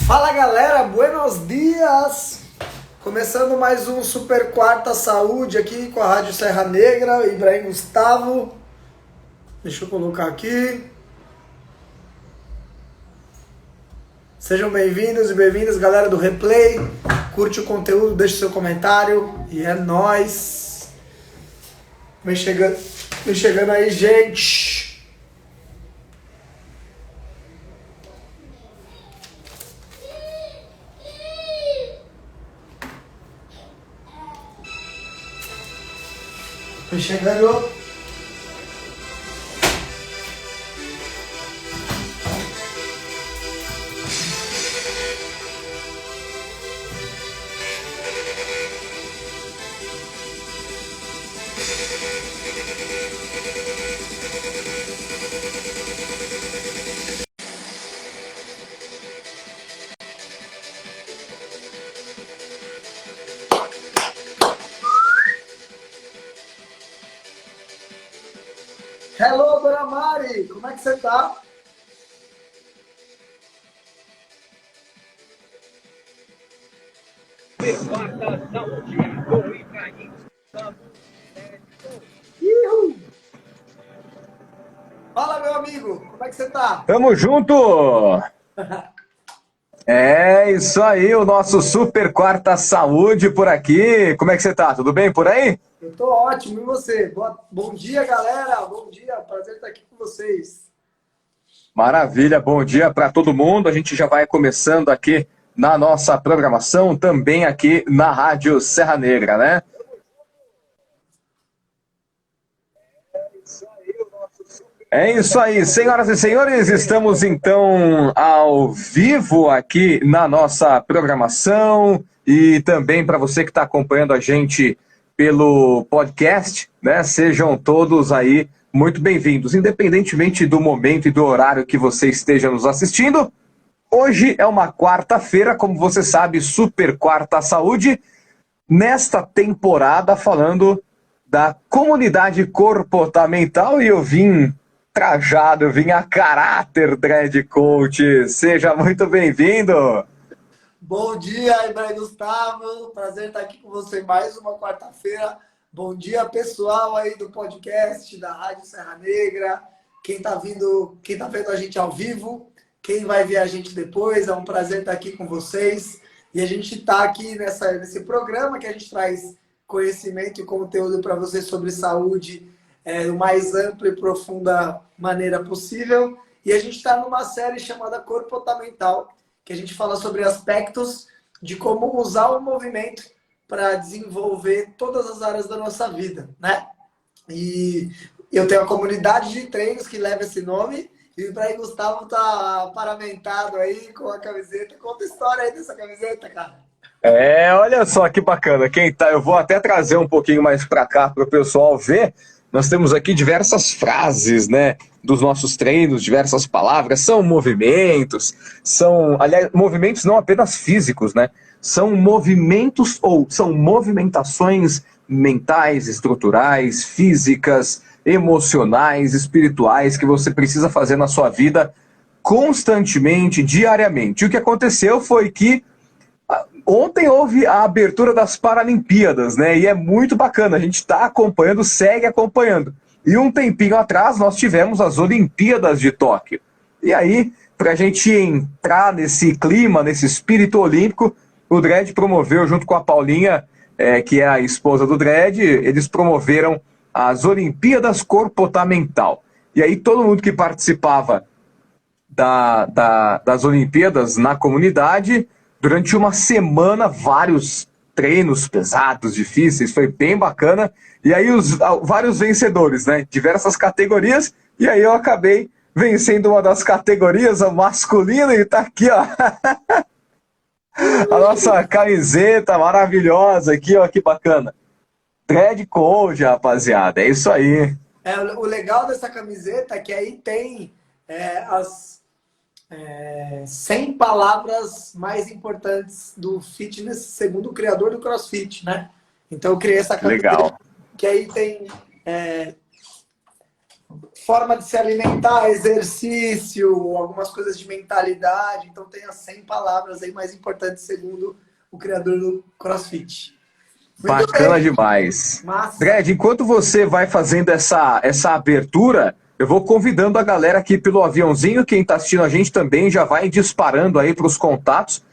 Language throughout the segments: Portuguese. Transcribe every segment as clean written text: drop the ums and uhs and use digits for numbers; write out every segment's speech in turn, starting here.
Fala galera, buenos dias! Começando mais um Super Quarta Saúde aqui com a Rádio Serra Negra, Ibrahim Gustavo. Deixa eu colocar aqui. Sejam bem-vindos e bem-vindas, galera do Replay. Curte o conteúdo, deixa seu comentário e é nóis. Vem chegando aí, gente. Vem chegando. Hello, Dona Mari, como é que você tá? Fala, meu amigo, como é que você tá? Tamo junto! É isso aí, o nosso Super Quarta Saúde por aqui. Como é que você tá? Tudo bem por aí? Eu tô ótimo, e você? Bom dia, galera, bom dia, prazer estar aqui com vocês. Maravilha, bom dia para todo mundo. A gente já vai começando aqui na nossa programação, também aqui na Rádio Serra Negra, né? É isso aí, senhoras e senhores, estamos então ao vivo aqui na nossa programação e também para você que está acompanhando a gente pelo podcast, né? Sejam todos aí muito bem-vindos, independentemente do momento e do horário que você esteja nos assistindo. Hoje é uma quarta-feira, como você sabe, Super Quarta Saúde, nesta temporada falando da comunidade comportamental e eu vim trajado, eu vim a caráter, Dread Coach. Seja muito bem-vindo. Bom dia, Ibrahim Gustavo, prazer estar aqui com você mais uma quarta-feira. Bom dia, pessoal aí do podcast da Rádio Serra Negra, quem tá vendo a gente ao vivo, quem vai ver a gente depois, é um prazer estar aqui com vocês. E a gente está aqui nesse programa que a gente traz conhecimento e conteúdo para vocês sobre saúde do mais ampla e profunda maneira possível. E a gente está numa série chamada Comportamental, que a gente fala sobre aspectos de como usar o movimento para desenvolver todas as áreas da nossa vida, né? E eu tenho a comunidade de treinos que leva esse nome, e o Ibrahim Gustavo tá paramentado aí com a camiseta. Conta a história aí dessa camiseta, cara. Olha só que bacana. Quem tá, eu vou até trazer um pouquinho mais para cá para o pessoal ver. Nós temos aqui diversas frases, né, dos nossos treinos, diversas palavras, são movimentos, aliás, movimentos não apenas físicos, né, são movimentos ou são movimentações mentais, estruturais, físicas, emocionais, espirituais que você precisa fazer na sua vida constantemente, diariamente. E o que aconteceu foi que ontem houve a abertura das Paralimpíadas, né? E é muito bacana, a gente está acompanhando, segue acompanhando. E um tempinho atrás nós tivemos as Olimpíadas de Tóquio. E aí, para a gente entrar nesse clima, nesse espírito olímpico, o Dredd promoveu, junto com a Paulinha, que é a esposa do Dredd, eles promoveram as Olimpíadas Comportamental. E aí todo mundo que participava das Olimpíadas na comunidade, durante uma semana, vários treinos pesados, difíceis, foi bem bacana. E aí vários vencedores, né? Diversas categorias. E aí eu acabei vencendo uma das categorias, a masculina, e tá aqui, ó. A nossa camiseta maravilhosa aqui, ó, que bacana. Dread Code, rapaziada, é isso aí. O legal dessa camiseta é que aí tem as 100 palavras mais importantes do fitness, segundo o criador do CrossFit, né? Então eu criei essa camiseta. Legal. Que aí tem forma de se alimentar, exercício, algumas coisas de mentalidade. Então tem as 100 palavras aí mais importantes segundo o criador do CrossFit. Muito Bacana bem, demais. massa. Dredd, enquanto você vai fazendo essa abertura, eu vou convidando a galera aqui pelo aviãozinho. Quem está assistindo a gente também já vai disparando aí para os contatos.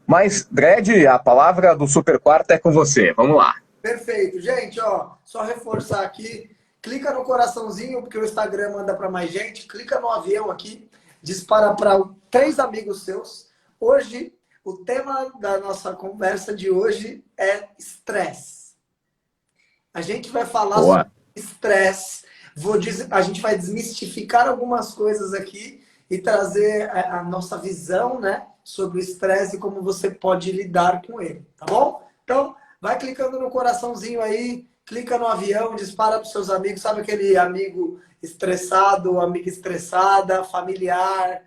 Mas, Dredd, a palavra do Super Quarto é com você. Vamos lá. Perfeito. Gente, ó, só reforçar aqui, clica no coraçãozinho, porque o Instagram manda para mais gente, clica no avião aqui, dispara para 3 amigos seus. Hoje, o tema da nossa conversa de hoje é estresse. A gente vai falar sobre Boa. estresse, a gente vai desmistificar algumas coisas aqui e trazer a nossa visão, né, sobre o estresse e como você pode lidar com ele, tá bom? Então, vai clicando no coraçãozinho aí, clica no avião, dispara para os seus amigos, sabe aquele amigo estressado, amiga estressada, familiar,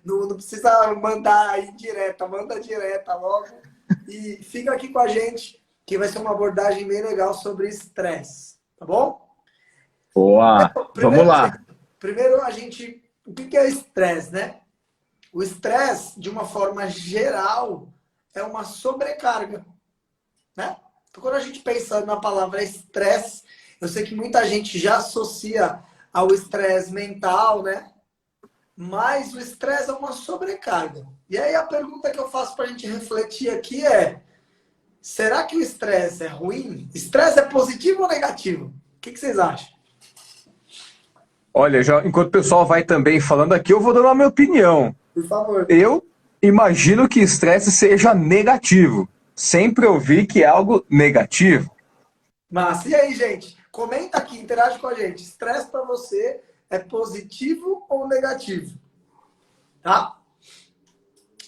não precisa mandar aí direta, manda direta logo e fica aqui com a gente que vai ser uma abordagem bem legal sobre estresse, tá bom? Boa. Vamos Primeiro, lá. primeiro o que é estresse, né? O estresse, de uma forma geral, é uma sobrecarga, né? Então, quando a gente pensa na palavra estresse, eu sei que muita gente já associa ao estresse mental, né? Mas o estresse é uma sobrecarga. E aí a pergunta que eu faço para a gente refletir aqui é: será que o estresse é ruim? Estresse é positivo ou negativo? O que vocês acham? Olha, já, enquanto o pessoal vai também falando aqui, eu vou dando a minha opinião. Por favor. Eu imagino que estresse seja negativo. Sempre ouvi que é algo negativo. Mas e aí, gente? Comenta aqui, interage com a gente. Estresse para você é positivo ou negativo? Tá?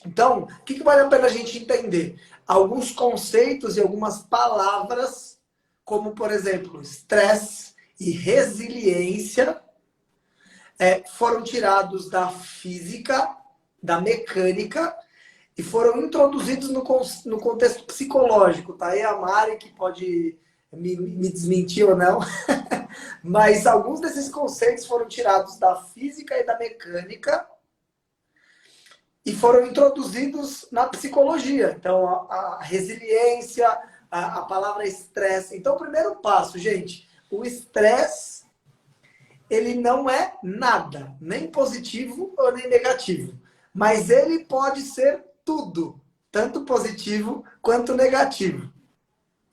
Então, o que vale a pena a gente entender? Alguns conceitos e algumas palavras, como, por exemplo, estresse e resiliência, foram tirados da física, da mecânica, e foram introduzidos no contexto psicológico. Tá aí a Mari, que pode me desmentir ou não, mas alguns desses conceitos foram tirados da física e da mecânica e foram introduzidos na psicologia. Então, a resiliência, a palavra estresse. Então, o primeiro passo, gente, o estresse, ele não é nada, nem positivo ou nem negativo. Mas ele pode ser tudo, tanto positivo quanto negativo.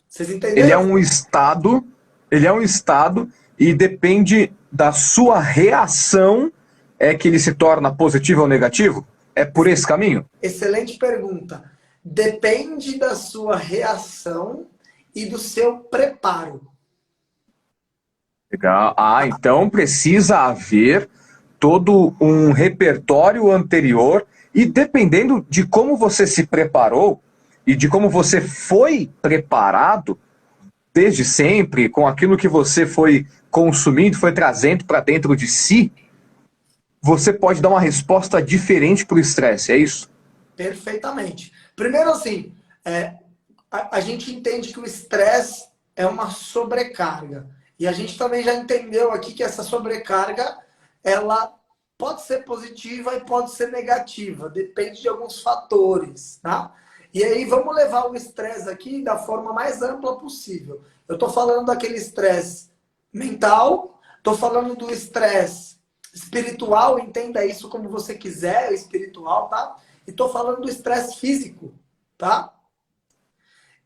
Vocês Ele é entenderam? um estado, ele é um estado e depende da sua reação é que ele se torna positivo ou negativo? É por esse caminho? Excelente pergunta. Depende da sua reação e do seu preparo. Legal. Ah, então precisa haver todo um repertório anterior e dependendo de como você se preparou e de como você foi preparado desde sempre, com aquilo que você foi consumindo, foi trazendo para dentro de si, você pode dar uma resposta diferente para o estresse, é isso? Perfeitamente. Primeiro, assim, a gente entende que o estresse é uma sobrecarga. E a gente também já entendeu aqui que essa sobrecarga, ela pode ser positiva e pode ser negativa. Depende de alguns fatores, tá? E aí vamos levar o estresse aqui da forma mais ampla possível. Eu estou falando daquele estresse mental, estou falando do estresse espiritual, entenda isso como você quiser, espiritual, tá? E estou falando do estresse físico, tá?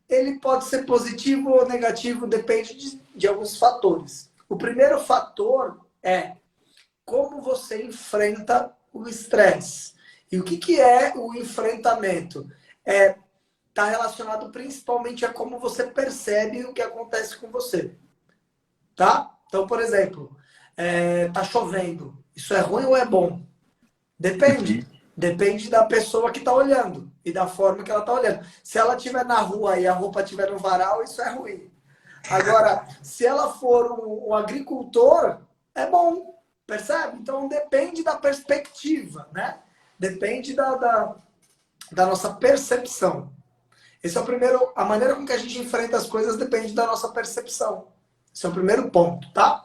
Ele pode ser positivo ou negativo, depende de alguns fatores. O primeiro fator é como você enfrenta o estresse. E o que é o enfrentamento? Está relacionado principalmente a como você percebe o que acontece com você. Tá? Então, por exemplo, tá chovendo. Isso é ruim ou é bom? Depende. Depende da pessoa que está olhando e da forma que ela está olhando. Se ela estiver na rua e a roupa estiver no varal, isso é ruim. Agora, se ela for um agricultor, é bom. Percebe? Então, depende da perspectiva, né? Depende da nossa percepção. Esse é o primeiro. A maneira com que a gente enfrenta as coisas depende da nossa percepção. Esse é o primeiro ponto, tá?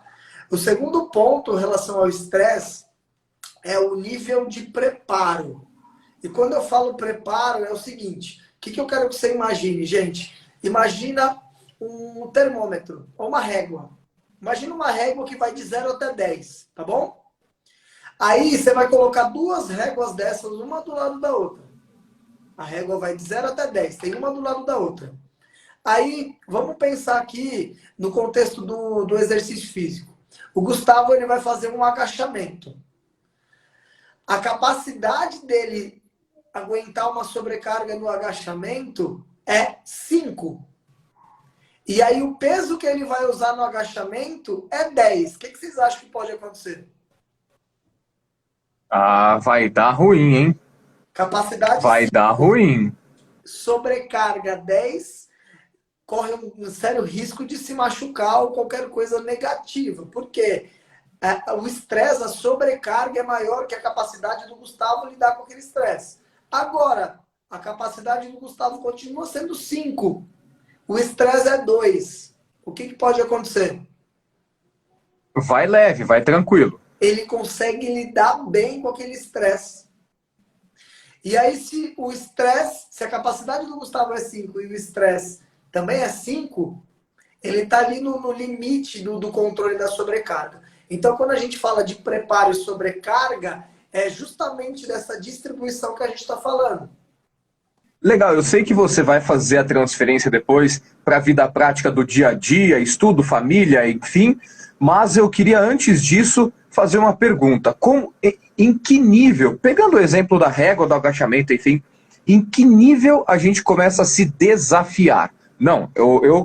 O segundo ponto em relação ao estresse é o nível de preparo. E quando eu falo preparo, é o seguinte: o que eu quero que você imagine, gente? Imagina um termômetro ou uma régua. Imagina uma régua que vai de 0 até 10, tá bom? Aí você vai colocar duas réguas dessas, uma do lado da outra. A régua vai de 0 até 10, tem uma do lado da outra. Aí, vamos pensar aqui no contexto do exercício físico. O Gustavo ele vai fazer um agachamento. A capacidade dele aguentar uma sobrecarga no agachamento é 5. E aí o peso que ele vai usar no agachamento é 10. O que vocês acham que pode acontecer? Ah, vai dar ruim, hein? Capacidade Vai 5, dar ruim. sobrecarga 10, corre um sério risco de se machucar ou qualquer coisa negativa. Por quê? O estresse, a sobrecarga é maior que a capacidade do Gustavo lidar com aquele estresse. Agora, a capacidade do Gustavo continua sendo 5. O estresse é 2. O que pode acontecer? Vai leve, vai tranquilo. Ele consegue lidar bem com aquele estresse. E aí, se o estresse, se a capacidade do Gustavo é 5 e o estresse também é 5, ele está ali no limite do controle da sobrecarga. Então, quando a gente fala de preparo e sobrecarga, é justamente dessa distribuição que a gente está falando. Legal, eu sei que você vai fazer a transferência depois para a vida prática do dia a dia, estudo, família, enfim, mas eu queria antes disso fazer uma pergunta. Em que nível, pegando o exemplo da régua, do agachamento, enfim, em que nível a gente começa a se desafiar? Não,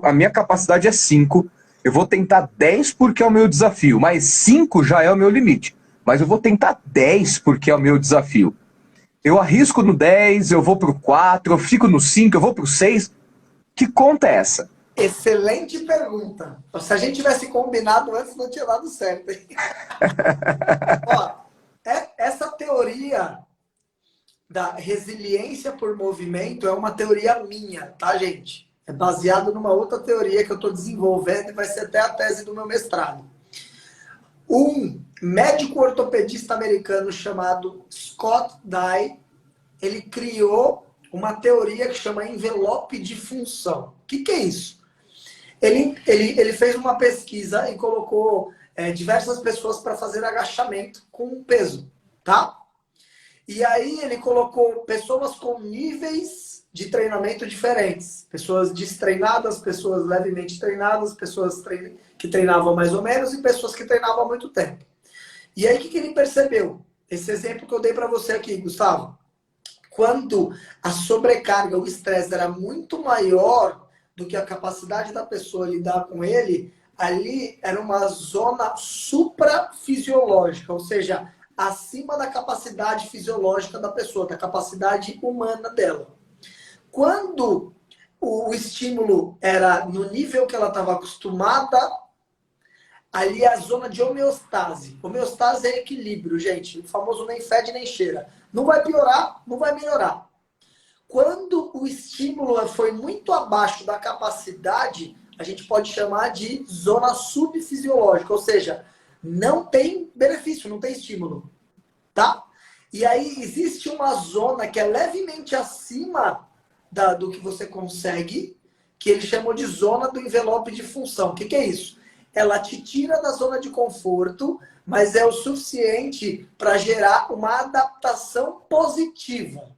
a minha capacidade é 5, eu vou tentar 10 porque é o meu desafio, mas 5 já é o meu limite. Mas eu vou tentar 10 porque é o meu desafio. Eu arrisco no 10, eu vou pro 4, eu fico no 5, eu vou pro 6. Que conta é essa? Excelente pergunta. Se a gente tivesse combinado antes, não tinha dado certo. Ó, essa teoria da resiliência por movimento é uma teoria minha, tá, gente? É baseado numa outra teoria que eu estou desenvolvendo e vai ser até a tese do meu mestrado. Um médico ortopedista americano chamado Scott Dye, ele criou uma teoria que chama envelope de função. O que é isso? Ele fez uma pesquisa e colocou diversas pessoas para fazer agachamento com peso, tá? E aí ele colocou pessoas com níveis de treinamento diferentes. Pessoas destreinadas, pessoas levemente treinadas, pessoas que treinavam mais ou menos e pessoas que treinavam há muito tempo. E aí o que ele percebeu? Esse exemplo que eu dei para você aqui, Gustavo. Quando a sobrecarga, o estresse era muito maior do que a capacidade da pessoa lidar com ele, ali era uma zona suprafisiológica, ou seja, acima da capacidade fisiológica da pessoa, da capacidade humana dela. Quando o estímulo era no nível que ela estava acostumada, ali é a zona de homeostase. Homeostase é equilíbrio, gente. O famoso nem fede nem cheira. Não vai piorar, não vai melhorar. Quando o estímulo foi muito abaixo da capacidade, a gente pode chamar de zona subfisiológica, ou seja, não tem benefício, não tem estímulo, tá? E aí existe uma zona que é levemente acima do que você consegue, que ele chamou de zona do envelope de função. O que é isso? Ela te tira da zona de conforto, mas é o suficiente para gerar uma adaptação positiva.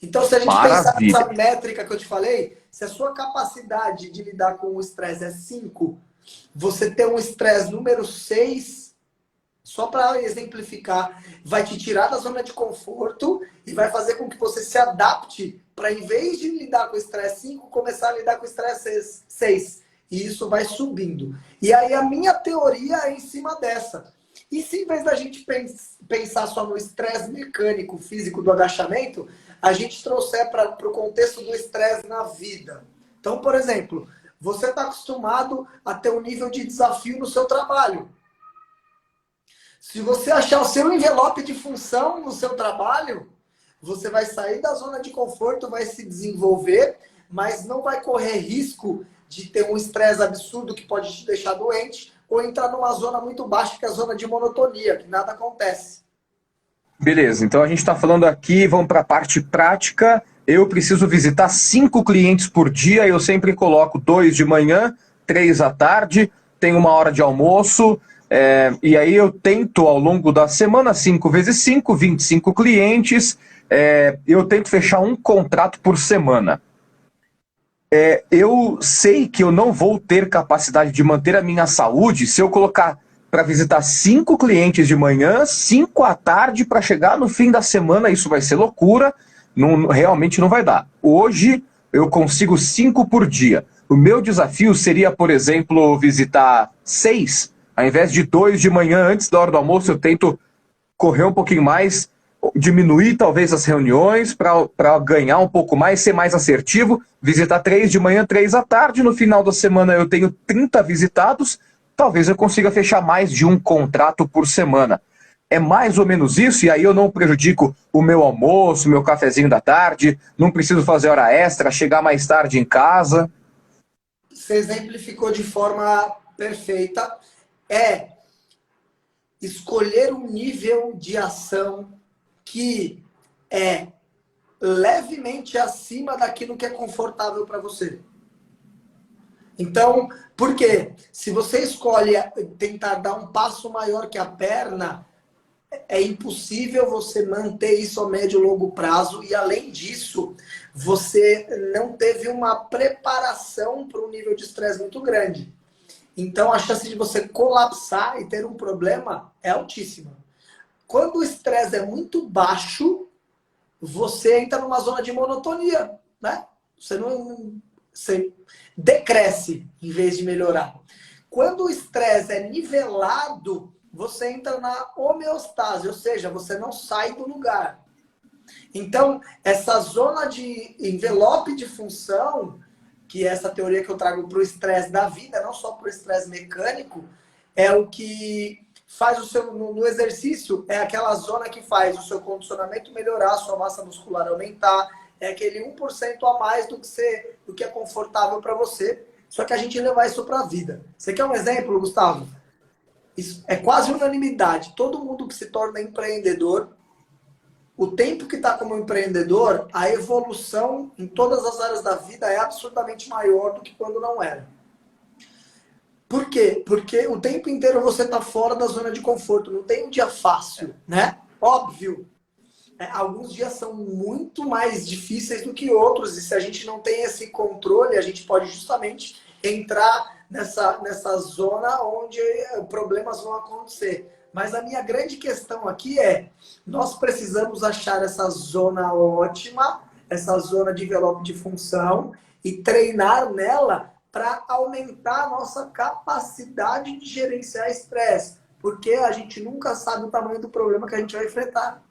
Então, se a gente pensar nessa métrica que eu te falei, se a sua capacidade de lidar com o estresse é 5, você ter um estresse número 6, só para exemplificar, vai te tirar da zona de conforto e vai fazer com que você se adapte para, em vez de lidar com o estresse 5, começar a lidar com o estresse 6. E isso vai subindo. E aí a minha teoria é em cima dessa. E se em vez da gente pensar só no estresse mecânico, físico do agachamento, a gente trouxer para o contexto do estresse na vida. Então, por exemplo, você está acostumado a ter um nível de desafio no seu trabalho. Se você achar o seu envelope de função no seu trabalho, você vai sair da zona de conforto, vai se desenvolver, mas não vai correr risco de ter um estresse absurdo que pode te deixar doente, ou entrar numa zona muito baixa, que é a zona de monotonia, que nada acontece. Beleza, então a gente está falando aqui, vamos para a parte prática. Eu preciso visitar 5 clientes por dia, eu sempre coloco 2 de manhã, 3 à tarde, tenho 1 hora de almoço, e aí eu tento ao longo da semana, 5 vezes 5, 25 clientes, eu tento fechar um contrato por semana. Eu sei que eu não vou ter capacidade de manter a minha saúde se eu colocar para visitar 5 clientes de manhã, 5 à tarde, para chegar no fim da semana, isso vai ser loucura, realmente não vai dar. Hoje eu consigo 5 por dia. O meu desafio seria, por exemplo, visitar 6, ao invés de 2 de manhã antes da hora do almoço, eu tento correr um pouquinho mais, diminuir talvez as reuniões para ganhar um pouco mais, ser mais assertivo, visitar 3 de manhã, 3 à tarde, no final da semana eu tenho 30 visitados, talvez eu consiga fechar mais de um contrato por semana. É mais ou menos isso, e aí eu não prejudico o meu almoço, o meu cafezinho da tarde, não preciso fazer hora extra, chegar mais tarde em casa. Você exemplificou de forma perfeita. É escolher um nível de ação que é levemente acima daquilo que é confortável para você. Então, por quê? Se você escolhe tentar dar um passo maior que a perna, é impossível você manter isso a médio e longo prazo. E, além disso, você não teve uma preparação para um nível de estresse muito grande. Então, a chance de você colapsar e ter um problema é altíssima. Quando o estresse é muito baixo, você entra numa zona de monotonia, né? Você decresce em vez de melhorar. Quando o estresse é nivelado, você entra na homeostase, ou seja, você não sai do lugar. Então, essa zona de envelope de função, que é essa teoria que eu trago para o estresse da vida, não só para o estresse mecânico, é o que faz o seu, no exercício, é aquela zona que faz o seu condicionamento melhorar, a sua massa muscular aumentar, é aquele 1% a mais do que é confortável para você, só que a gente levar isso para a vida. Você quer um exemplo, Gustavo? Isso é quase unanimidade. Todo mundo que se torna empreendedor, o tempo que está como empreendedor, a evolução em todas as áreas da vida é absurdamente maior do que quando não era. Por quê? Porque o tempo inteiro você está fora da zona de conforto. Não tem um dia fácil, né? Óbvio. Alguns dias são muito mais difíceis do que outros. E se a gente não tem esse controle, a gente pode justamente entrar nessa zona onde problemas vão acontecer. Mas a minha grande questão aqui é, nós precisamos achar essa zona ótima, essa zona de envelope de função e treinar nela para aumentar a nossa capacidade de gerenciar estresse. Porque a gente nunca sabe o tamanho do problema que a gente vai enfrentar.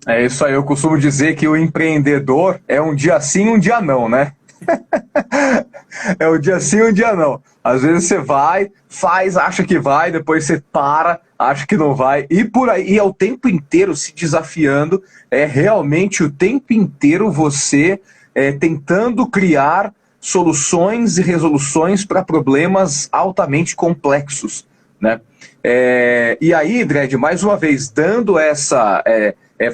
É isso aí, eu costumo dizer que o empreendedor é um dia sim, um dia não, né? É um dia sim, um dia não. Às vezes você vai, faz, acha que vai, depois você para, acha que não vai, e por aí, e é o tempo inteiro se desafiando, é realmente o tempo inteiro você tentando criar soluções e resoluções para problemas altamente complexos, né? E aí, Dredd, mais uma vez, dando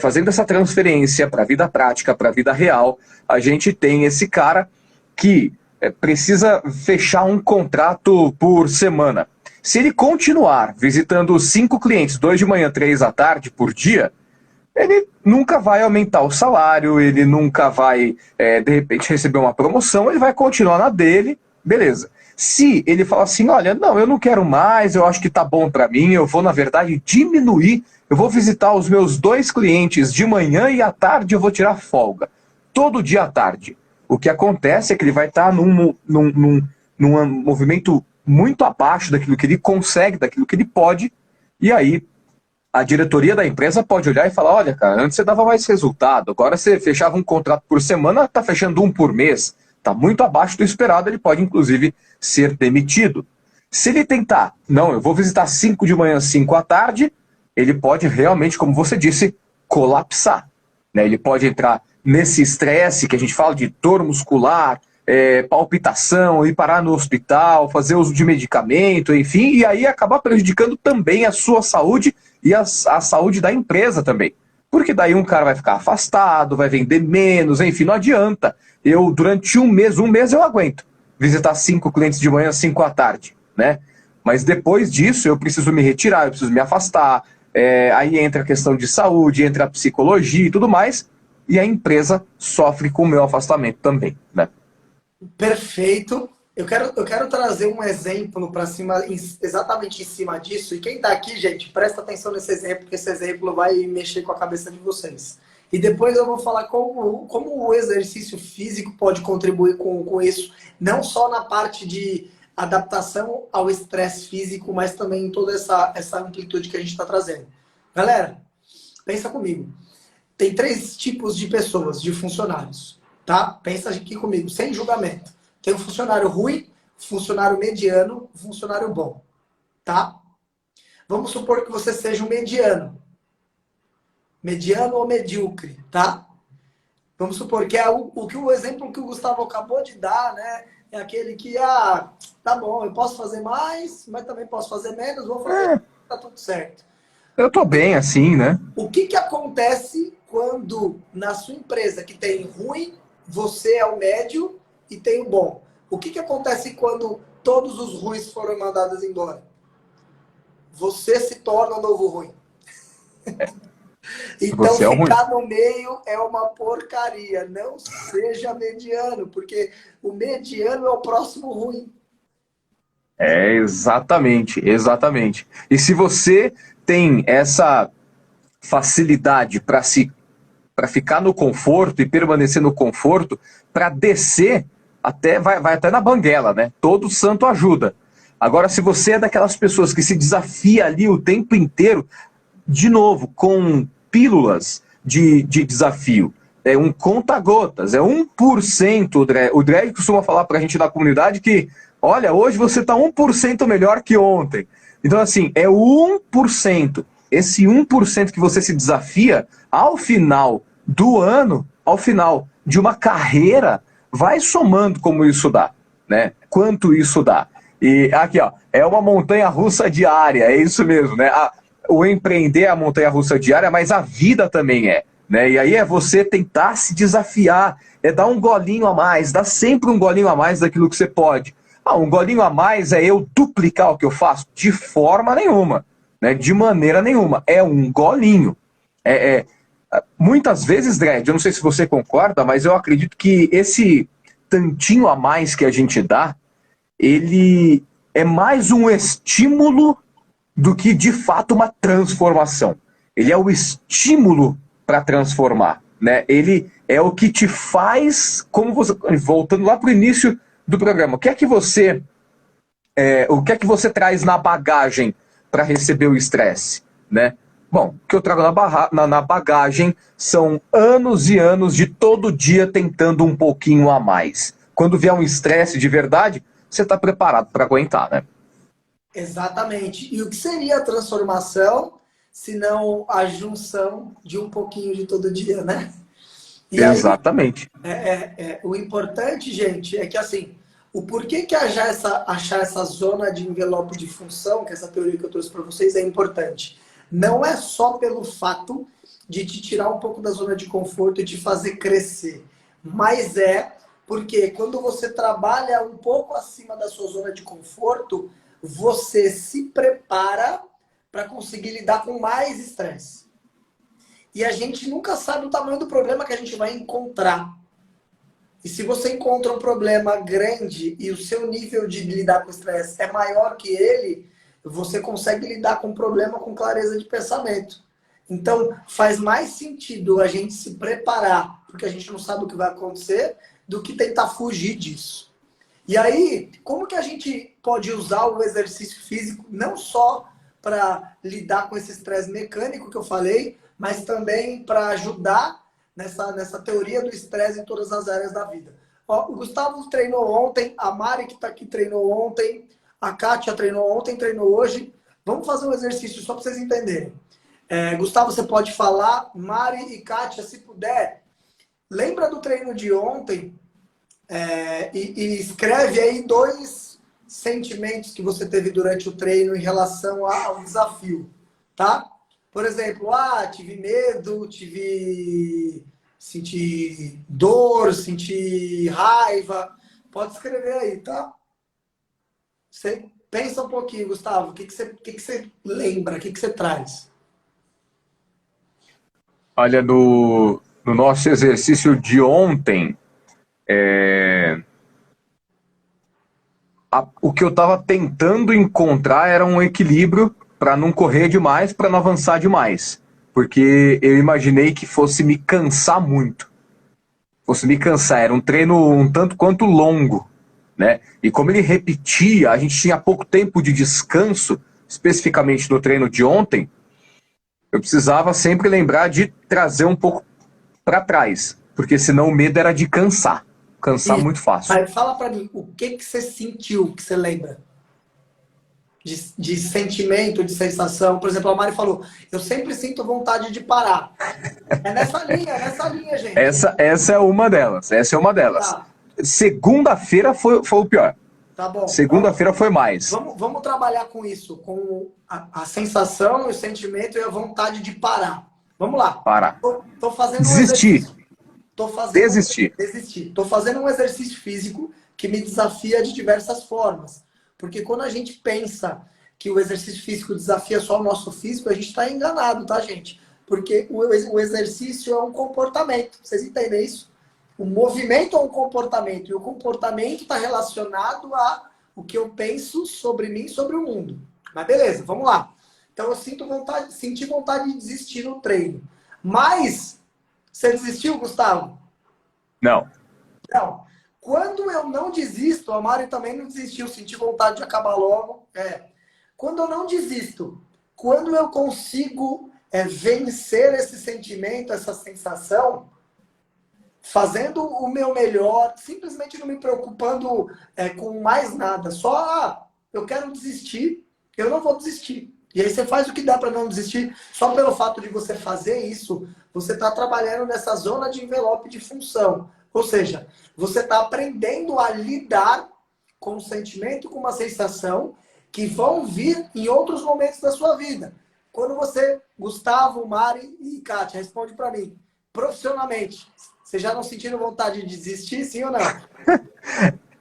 fazendo essa transferência para a vida prática, para a vida real, a gente tem esse cara que precisa fechar um contrato por semana. Se ele continuar visitando 5 clientes, 2 de manhã, 3 à tarde por dia, ele nunca vai aumentar o salário, ele nunca vai, de repente, receber uma promoção, ele vai continuar na dele, beleza. Se ele falar assim, olha, não, eu não quero mais, eu acho que tá bom para mim, eu vou, na verdade, diminuir, eu vou visitar os meus 2 clientes de manhã e à tarde eu vou tirar folga. Todo dia à tarde. O que acontece é que ele vai estar num movimento muito abaixo daquilo que ele consegue, daquilo que ele pode, e aí a diretoria da empresa pode olhar e falar, olha, cara, antes você dava mais resultado, agora você fechava um contrato por semana, está fechando um por mês, está muito abaixo do esperado, ele pode, inclusive, ser demitido. Se ele tentar, não, eu vou visitar 5 de manhã, 5 à tarde, ele pode realmente, como você disse, colapsar, né? Ele pode entrar nesse estresse que a gente fala de dor muscular, palpitação, ir parar no hospital, fazer uso de medicamento, enfim, e aí acabar prejudicando também a sua saúde e a saúde da empresa também. Porque daí um cara vai ficar afastado, vai vender menos, enfim, não adianta. Eu, durante um mês eu aguento visitar 5 clientes de manhã, 5 à tarde, né? Mas depois disso eu preciso me retirar, eu preciso me afastar, aí entra a questão de saúde, entra a psicologia e tudo mais, e a empresa sofre com o meu afastamento também, né? Perfeito. Eu quero trazer um exemplo para cima, exatamente em cima disso. E quem está aqui, gente, presta atenção nesse exemplo, porque esse exemplo vai mexer com a cabeça de vocês. E depois eu vou falar como o exercício físico pode contribuir com isso, não só na parte de adaptação ao estresse físico, mas também em toda essa amplitude que a gente está trazendo. Galera, pensa comigo. Tem 3 tipos de pessoas, de funcionários, tá? Pensa aqui comigo, sem julgamento. Tem um funcionário ruim, funcionário mediano, funcionário bom, tá? Vamos supor que você seja um mediano. Mediano ou medíocre, tá? Vamos supor que é o exemplo que o Gustavo acabou de dar, né? É aquele que, tá bom, eu posso fazer mais, mas também posso fazer menos, vou fazer, tá tudo certo. Eu tô bem assim, né? O que acontece quando na sua empresa que tem ruim, você é o médio e tem o bom? O que acontece quando todos os ruins foram mandados embora? Você se torna o novo ruim. Então Você é o ruim. ficar no meio é uma porcaria. Não seja mediano, porque o mediano é o próximo ruim. Exatamente, exatamente. E se você tem essa facilidade para ficar no conforto e permanecer no conforto, para descer até vai até na banguela, né? Todo santo ajuda. Agora, se você é daquelas pessoas que se desafia ali o tempo inteiro, de novo, com pílulas de desafio, é um conta-gotas, é 1%. O Dredd costuma falar para a gente na comunidade que, olha, hoje você está 1% melhor que ontem. Então, assim, é 1%. Esse 1% que você se desafia, ao final do ano, ao final de uma carreira, vai somando como isso dá, né? Quanto isso dá. E aqui, ó, é uma montanha-russa diária, é isso mesmo, né? O empreender é a montanha-russa diária, mas a vida também é, né? E aí é você tentar se desafiar, é dar um golinho a mais, dar sempre um golinho a mais daquilo que você pode. Um golinho a mais é eu duplicar o que eu faço? De forma nenhuma, né? De maneira nenhuma. É um golinho. Muitas vezes, Dredd, eu não sei se você concorda, mas eu acredito que esse tantinho a mais que a gente dá, ele é mais um estímulo do que, de fato, uma transformação. Ele é o estímulo para transformar, né? Ele é o que te faz, como você, voltando lá para o início do programa, o que é que você traz na bagagem para receber o estresse, né? Bom, o que eu trago na bagagem são anos e anos de todo dia tentando um pouquinho a mais. Quando vier um estresse de verdade, você está preparado para aguentar, né? Exatamente. E o que seria a transformação, se não a junção de um pouquinho de todo dia, né? E aí, Exatamente. o importante, gente, é que assim, o porquê que achar essa zona de envelope de função, que é essa teoria que eu trouxe para vocês, é importante. Não é só pelo fato de te tirar um pouco da zona de conforto e te fazer crescer, mas é porque quando você trabalha um pouco acima da sua zona de conforto, você se prepara para conseguir lidar com mais estresse. E a gente nunca sabe o tamanho do problema que a gente vai encontrar. E se você encontra um problema grande e o seu nível de lidar com o estresse é maior que ele, você consegue lidar com o problema com clareza de pensamento. Então, faz mais sentido a gente se preparar, porque a gente não sabe o que vai acontecer, do que tentar fugir disso. E aí, como que a gente pode usar o exercício físico não só para lidar com esse estresse mecânico que eu falei, mas também para ajudar nessa teoria do estresse em todas as áreas da vida. Ó, o Gustavo treinou ontem, a Mari que está aqui treinou ontem, a Kátia treinou ontem, treinou hoje. Vamos fazer um exercício só para vocês entenderem. Gustavo, você pode falar, Mari e Kátia, se puder, lembra do treino de ontem E escreve aí 2 sentimentos que você teve durante o treino em relação ao desafio, tá? Por exemplo, tive medo, senti dor, senti raiva. Pode escrever aí, tá? Você pensa um pouquinho, Gustavo, o que você lembra, o que você traz? Olha, no nosso exercício de ontem, o que eu estava tentando encontrar era um equilíbrio para não correr demais, para não avançar demais. Porque eu imaginei que fosse me cansar muito. Fosse me cansar. Era um treino um tanto quanto longo, né? E como ele repetia, a gente tinha pouco tempo de descanso, especificamente no treino de ontem, eu precisava sempre lembrar de trazer um pouco para trás, porque senão o medo era de cansar. Cansar Isso. muito fácil. Aí fala para mim, o que você sentiu, que você lembra? De sentimento, de sensação. Por exemplo, a Mari falou, eu sempre sinto vontade de parar. É nessa linha, gente. Essa é uma delas. Essa é uma delas. Tá, Segunda-feira foi o pior. tá bom. Segunda-feira foi mais. Vamos trabalhar com isso, com a sensação, o sentimento e a vontade de parar. Vamos lá. Parar. Tô fazendo um Desistir. exercício. Tô fazendo Desistir. desistir. Tô fazendo um exercício físico que me desafia de diversas formas. Porque quando a gente pensa que o exercício físico desafia só o nosso físico, a gente está enganado, tá, gente? Porque o exercício é um comportamento. Vocês entendem isso? O movimento é um comportamento. E o comportamento está relacionado a o que eu penso sobre mim e sobre o mundo. Mas beleza, vamos lá. Então eu senti vontade de desistir no treino. Mas você desistiu, Gustavo? Não. Não. Quando eu não desisto, a Mari também não desistiu, senti vontade de acabar logo. Quando eu não desisto, quando eu consigo vencer esse sentimento, essa sensação, fazendo o meu melhor, simplesmente não me preocupando com mais nada. Só, eu quero desistir, eu não vou desistir. E aí você faz o que dá para não desistir. Só pelo fato de você fazer isso, você está trabalhando nessa zona de envelope de função. Ou seja, você está aprendendo a lidar com um sentimento, com uma sensação que vão vir em outros momentos da sua vida. Quando você, Gustavo, Mari e Kátia, responde para mim, profissionalmente, você já não sentindo vontade de desistir, sim ou não?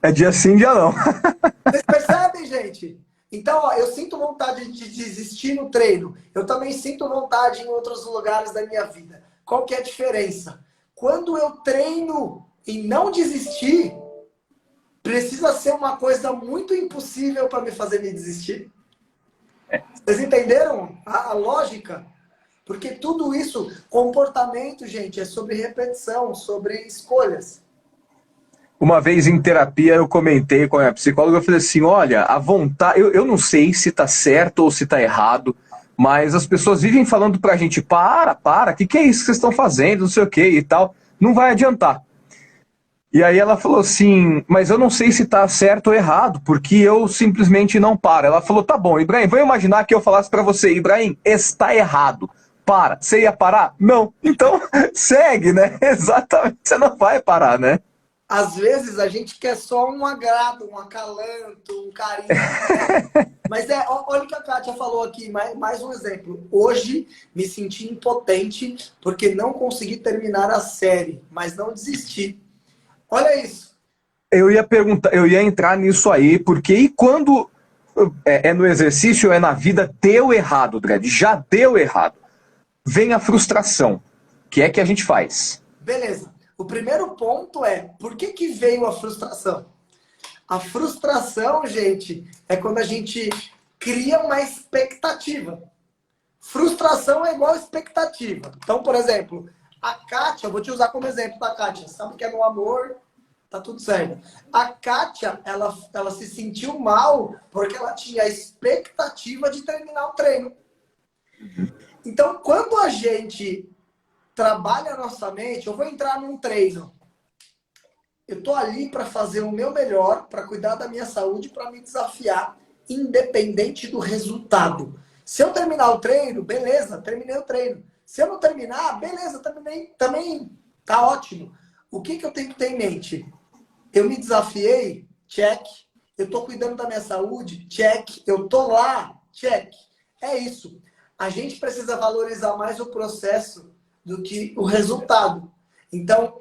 É dia sim, dia não. Vocês percebem, gente? Então, ó, eu sinto vontade de desistir no treino. Eu também sinto vontade em outros lugares da minha vida. Qual que é a diferença? Quando eu treino e não desistir, precisa ser uma coisa muito impossível para me fazer me desistir. Vocês entenderam a lógica? Porque tudo isso, comportamento, gente, é sobre repetição, sobre escolhas. Uma vez em terapia eu comentei com a psicóloga, eu falei assim, olha, a vontade, eu não sei se tá certo ou se tá errado, mas as pessoas vivem falando pra gente, para, que é isso que vocês estão fazendo, não sei o que e tal, não vai adiantar. E aí ela falou assim, mas eu não sei se tá certo ou errado, porque eu simplesmente não paro. Ela falou, tá bom, Ibrahim, vamos imaginar que eu falasse pra você, Ibrahim, está errado. Para. Você ia parar? Não. Então, segue, né? Exatamente. Você não vai parar, né? Às vezes a gente quer só um agrado, um acalanto, um carinho. Mas olha o que a Kátia falou aqui, mais um exemplo. Hoje me senti impotente porque não consegui terminar a série, mas não desisti. Olha isso. Eu ia perguntar, eu ia entrar nisso aí, porque e quando é no exercício ou é na vida, deu errado, Dredd, já deu errado. Vem a frustração. O que é que a gente faz? Beleza. O primeiro ponto é, por que veio a frustração? A frustração, gente, é quando a gente cria uma expectativa. Frustração é igual expectativa. Então, por exemplo, a Kátia, eu vou te usar como exemplo da Kátia. Sabe que é no amor, tá tudo certo. A Kátia, ela se sentiu mal porque ela tinha a expectativa de terminar o treino. Então, quando a gente trabalha a nossa mente, eu vou entrar num treino. Eu tô ali para fazer o meu melhor, para cuidar da minha saúde, para me desafiar, independente do resultado. Se eu terminar o treino, beleza, terminei o treino. Se eu não terminar, beleza, terminei, também tá ótimo. O que eu tenho que ter em mente? Eu me desafiei? Check. Eu estou cuidando da minha saúde? Check. Eu estou lá? Check. É isso. A gente precisa valorizar mais o processo do que o resultado. Então,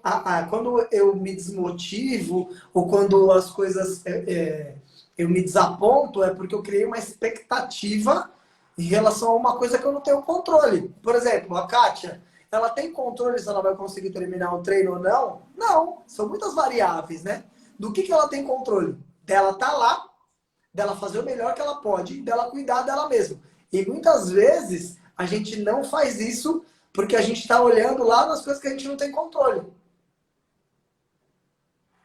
quando eu me desmotivo ou quando as coisas eu me desaponto, é porque eu criei uma expectativa em relação a uma coisa que eu não tenho controle. Por exemplo, a Kátia, ela tem controle se ela vai conseguir terminar o treino ou não? Não, são muitas variáveis, né? Do que ela tem controle? Dela tá lá, dela fazer o melhor que ela pode, dela cuidar dela mesma. E muitas vezes a gente não faz isso porque a gente está olhando lá nas coisas que a gente não tem controle.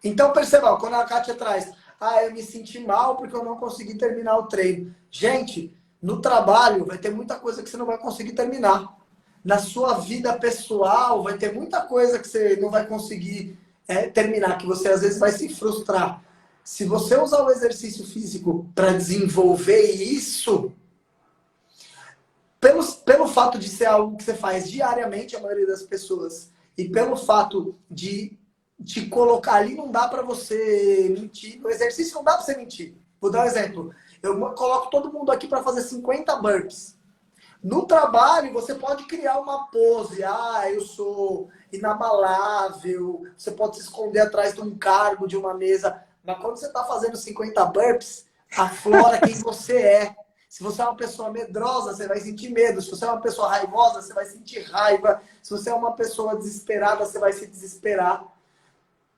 Então perceba, quando a Kátia traz, eu me senti mal porque eu não consegui terminar o treino. Gente, no trabalho vai ter muita coisa que você não vai conseguir terminar. Na sua vida pessoal vai ter muita coisa que você não vai conseguir terminar, que você às vezes vai se frustrar. Se você usar o exercício físico para desenvolver isso, pelo fato de ser algo que você faz diariamente, a maioria das pessoas, e pelo fato de te colocar ali, não dá para você mentir. No exercício não dá para você mentir. Vou dar um exemplo. Eu coloco todo mundo aqui para fazer 50 burpees. No trabalho, você pode criar uma pose. Eu sou inabalável. Você pode se esconder atrás de um cargo, de uma mesa. Mas quando você está fazendo 50 burpees, aflora quem você é. Se você é uma pessoa medrosa, você vai sentir medo. Se você é uma pessoa raivosa, você vai sentir raiva. Se você é uma pessoa desesperada, você vai se desesperar.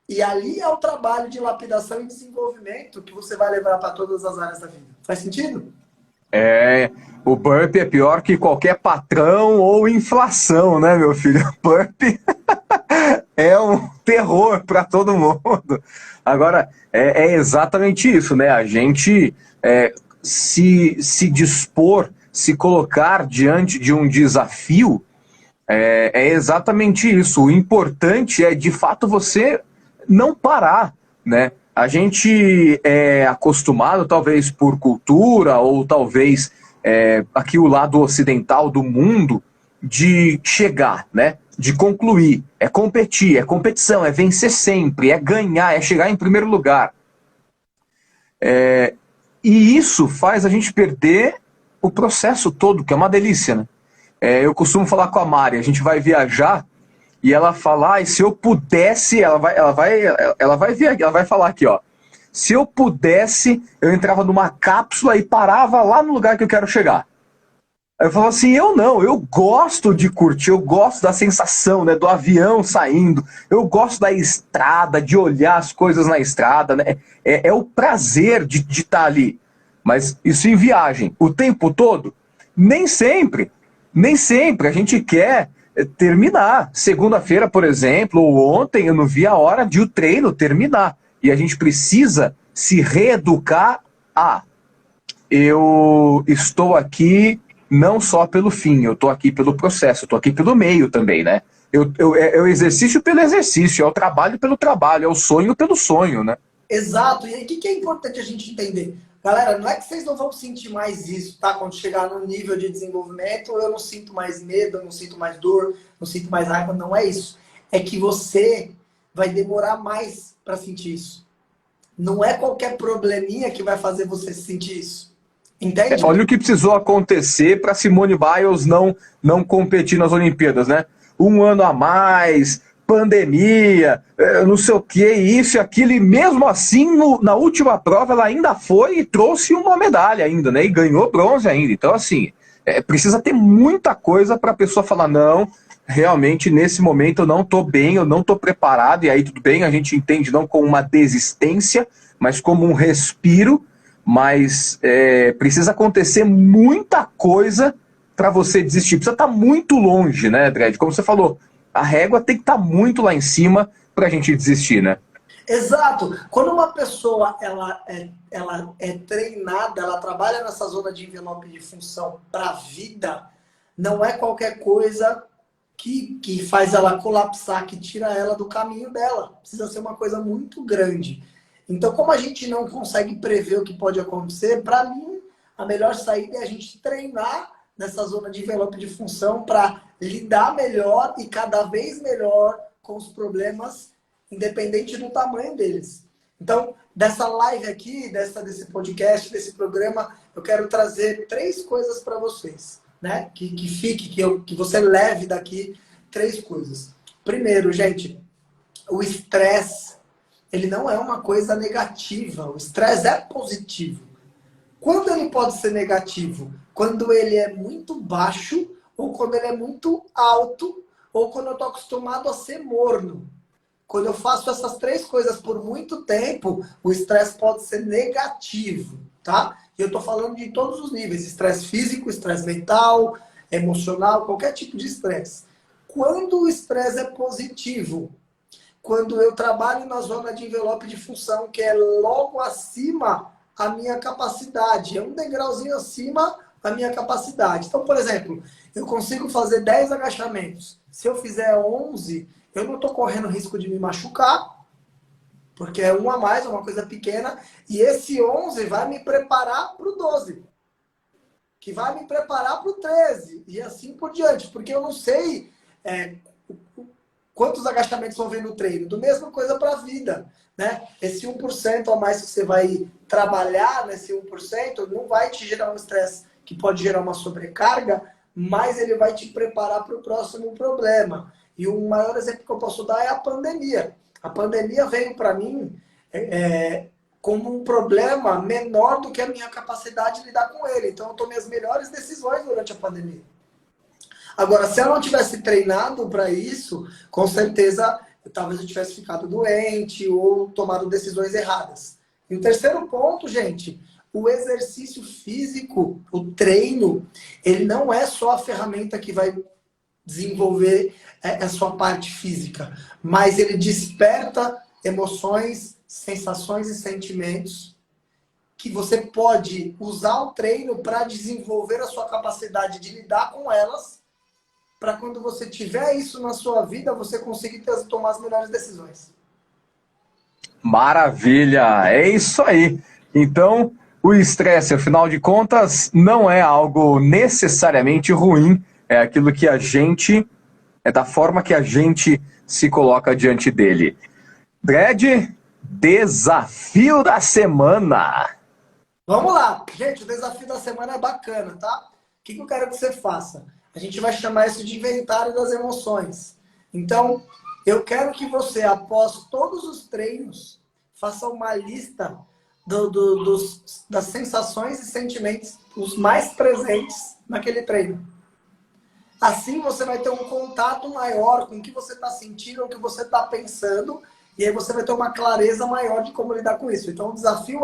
E ali é o trabalho de lapidação e desenvolvimento que você vai levar para todas as áreas da vida. Faz sentido? O burpee é pior que qualquer patrão ou inflação, né, meu filho? Burpee é um terror para todo mundo. Agora, é exatamente isso, né? A gente se dispor, se colocar diante de um desafio, é exatamente isso. O importante é, de fato, você não parar, né? A gente é acostumado, talvez por cultura, ou talvez aqui o lado ocidental do mundo, de chegar, né? De concluir. É competir, é competição, é vencer sempre, é ganhar, é chegar em primeiro lugar. E isso faz a gente perder o processo todo, que é uma delícia, né? Eu costumo falar com a Mari, a gente vai viajar e ela fala, se eu pudesse, ela vai falar aqui, ó. Se eu pudesse, eu entrava numa cápsula e parava lá no lugar que eu quero chegar. Aí eu falo assim, eu gosto de curtir, eu gosto da sensação, né, do avião saindo, eu gosto da estrada, de olhar as coisas na estrada, né? É o prazer de estar ali. Mas isso em viagem, o tempo todo, nem sempre a gente quer terminar. Segunda-feira, por exemplo, ou ontem, eu não vi a hora de o treino terminar. E a gente precisa se reeducar eu estou aqui não só pelo fim, eu estou aqui pelo processo, eu estou aqui pelo meio também, né? É o exercício pelo exercício, é o trabalho pelo trabalho, é o sonho pelo sonho, né? Exato. E aí, o que é importante a gente entender? Galera, não é que vocês não vão sentir mais isso, tá? Quando chegar no nível de desenvolvimento, eu não sinto mais medo, eu não sinto mais dor, não sinto mais raiva, não é isso. É que você vai demorar mais para sentir isso. Não é qualquer probleminha que vai fazer você sentir isso. Entende? Olha o que precisou acontecer para Simone Biles não competir nas Olimpíadas, né? Um ano a mais, pandemia, não sei o que, isso e aquilo, e mesmo assim, na última prova, ela ainda foi e trouxe uma medalha ainda, né? E ganhou bronze ainda. Então, assim, precisa ter muita coisa para a pessoa falar, não, realmente, nesse momento eu não estou bem, eu não estou preparado, e aí tudo bem, a gente entende não como uma desistência, mas como um respiro, mas precisa acontecer muita coisa para você desistir. Precisa estar muito longe, né, Dredd? Como você falou, a régua tem que estar muito lá em cima para a gente desistir, né? Exato. Quando uma pessoa ela é treinada, ela trabalha nessa zona de envelope de função para a vida, não é qualquer coisa que faz ela colapsar, que tira ela do caminho dela. Precisa ser uma coisa muito grande. Então, como a gente não consegue prever o que pode acontecer, para mim, a melhor saída é a gente treinar nessa zona de envelope de função para lidar melhor e cada vez melhor com os problemas, independente do tamanho deles. Então, dessa live aqui, desse podcast, desse programa, eu quero trazer 3 coisas para vocês, né? Que você leve daqui 3 coisas. Primeiro, gente, o estresse, ele não é uma coisa negativa. O estresse é positivo. Quando ele pode ser negativo? Quando ele é muito baixo, ou quando ele é muito alto, ou quando eu estou acostumado a ser morno. Quando eu faço essas 3 coisas por muito tempo, o estresse pode ser negativo, tá? E eu estou falando de todos os níveis: estresse físico, estresse mental, emocional, qualquer tipo de estresse. Quando o estresse é positivo, quando eu trabalho na zona de envelope de função, que é logo acima a minha capacidade, é um degrauzinho acima a minha capacidade. Então, por exemplo, eu consigo fazer 10 agachamentos. Se eu fizer 11, eu não estou correndo risco de me machucar, porque é um a mais, é uma coisa pequena, e esse 11 vai me preparar para o 12, que vai me preparar para o 13, e assim por diante, porque eu não sei quantos agachamentos vão vir no treino. Do mesma coisa para a vida, né? Esse 1% a mais que você vai trabalhar nesse 1% não vai te gerar um estresse que pode gerar uma sobrecarga, mas ele vai te preparar para o próximo problema. E o maior exemplo que eu posso dar é a pandemia. A pandemia veio para mim como um problema menor do que a minha capacidade de lidar com ele. Então eu tomei as melhores decisões durante a pandemia. Agora, se eu não tivesse treinado para isso, com certeza, talvez eu tivesse ficado doente ou tomado decisões erradas. E o terceiro ponto, gente, o exercício físico, o treino, ele não é só a ferramenta que vai desenvolver a sua parte física, mas ele desperta emoções, sensações e sentimentos que você pode usar o treino para desenvolver a sua capacidade de lidar com elas, para quando você tiver isso na sua vida, você conseguir tomar as melhores decisões. Maravilha, é isso aí. Então, o estresse, afinal de contas, não é algo necessariamente ruim, é aquilo que a gente, é da forma que a gente se coloca diante dele. Dredd, desafio da semana. Vamos lá, gente, o desafio da semana é bacana, tá? O que eu quero que você faça? A gente vai chamar isso de inventário das emoções. Então, eu quero que você, após todos os treinos, faça uma lista das sensações e sentimentos os mais presentes naquele treino. Assim você vai ter um contato maior com o que você está sentindo, o que você está pensando, e aí você vai ter uma clareza maior de como lidar com isso. Então o desafio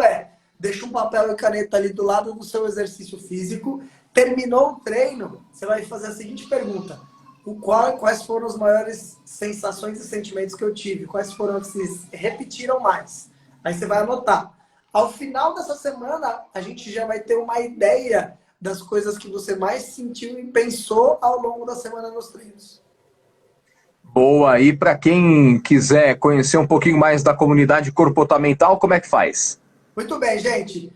deixa um papel e caneta ali do lado do seu exercício físico. Terminou o treino, você vai fazer a seguinte pergunta: quais foram as maiores sensações e sentimentos que eu tive? Quais foram os que se repetiram mais? Aí você vai anotar. Ao final dessa semana, a gente já vai ter uma ideia das coisas que você mais sentiu e pensou ao longo da semana nos treinos. Boa, e para quem quiser conhecer um pouquinho mais da comunidade Corpotamental, como é que faz? Muito bem, gente.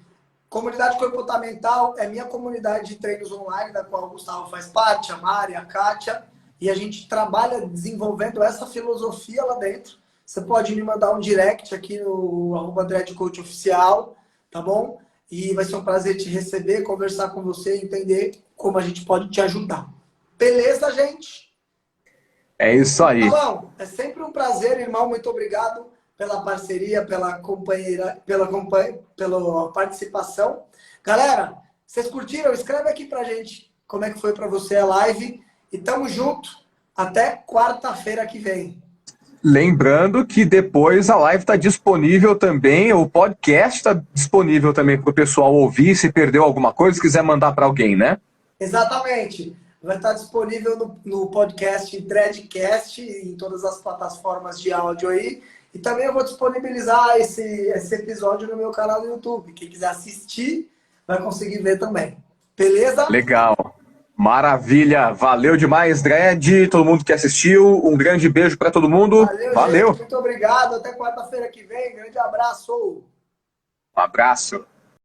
Comunidade Comportamental é minha comunidade de treinos online, da qual o Gustavo faz parte, a Mari, a Kátia, e a gente trabalha desenvolvendo essa filosofia lá dentro. Você pode me mandar um direct aqui no @DreddCoachOficial, tá bom? E vai ser um prazer te receber, conversar com você, entender como a gente pode te ajudar. Beleza, gente? É isso aí. Então, é sempre um prazer, irmão. Muito obrigado pela parceria, pela participação. Galera, vocês curtiram? Escreve aqui pra gente como é que foi pra você a live. E tamo junto. Até quarta-feira que vem. Lembrando que depois a live está disponível também, o podcast está disponível também para o pessoal ouvir, se perdeu alguma coisa, se quiser mandar para alguém, né? Exatamente. Vai estar disponível no podcast Dreadcast, em todas as plataformas de áudio aí. E também eu vou disponibilizar esse episódio no meu canal do YouTube. Quem quiser assistir, vai conseguir ver também. Beleza? Legal. Maravilha. Valeu demais, Dredd. Todo mundo que assistiu. Um grande beijo para todo mundo. Valeu. Gente. Muito obrigado. Até quarta-feira que vem. Grande abraço. Um abraço.